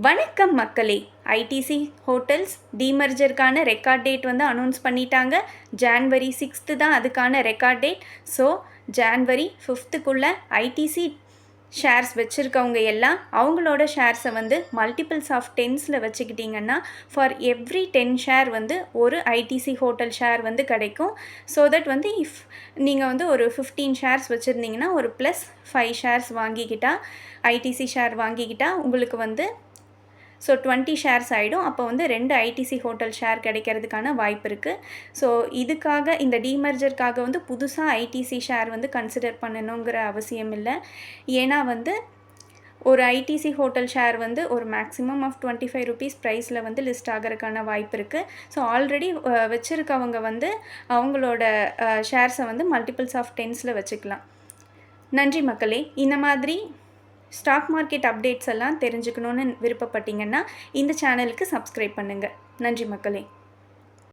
வணக்கம் மக்களே. ITC hotels டீமர்ஜருக்கான ரெக்கார்ட் டேட் வந்து அனௌன்ஸ் பண்ணிட்டாங்க. ஜான்வரி 6 தான் அதுக்கான ரெக்கார்ட் டேட். ஸோ ஜான்வரி 5க்குள்ளே ஐடிசி ஷேர்ஸ் வச்சுருக்கவங்க எல்லாம் அவங்களோட ஷேர்ஸை வந்து மல்டிபிள்ஸ் ஆஃப் டென்ஸில் வச்சுக்கிட்டிங்கன்னா ஃபார் எவ்ரி 10 ஷேர் வந்து ஒரு ஐடிசி ஹோட்டல் ஷேர் வந்து கிடைக்கும். ஸோ தட் வந்து இஃப் நீங்கள் வந்து ஒரு 15 ஷேர்ஸ் வச்சுருந்தீங்கன்னா ஒரு +5 ஷேர்ஸ் வாங்கிக்கிட்டால் ஐடிசி ஷேர் வாங்கிக்கிட்டால் உங்களுக்கு வந்து 20 ஷேர்ஸ் ஆகிடும். அப்போ வந்து 2 ஐடிசி ஹோட்டல் ஷேர் கிடைக்கிறதுக்கான வாய்ப்பு இருக்குது. ஸோ இதுக்காக இந்த டீமர்ஜருக்காக வந்து புதுசாக ஐடிசி ஷேர் வந்து கன்சிடர் பண்ணணுங்கிற அவசியம் இல்லை. ஏன்னா வந்து ஒரு ஐடிசி ஹோட்டல் ஷேர் வந்து ஒரு மேக்ஸிமம் ஆஃப் 25 ருபீஸ் ப்ரைஸில் வந்து லிஸ்ட் ஆகிறதுக்கான வாய்ப்பு இருக்குது. ஸோ ஆல்ரெடி வச்சுருக்கவங்க வந்து அவங்களோட ஷேர்ஸை வந்து மல்டிபிள்ஸ் ஆஃப் 10ஸில் வச்சுக்கலாம். நன்றி மக்களே. இந்த மாதிரி ஸ்டாக் மார்க்கெட் அப்டேட்ஸ் எல்லாம் தெரிஞ்சுக்கணுன்னு விருப்பப்பட்டீங்கன்னா இந்த சேனலுக்கு சப்ஸ்கிரைப் பண்ணுங்கள். நன்றி மக்களே.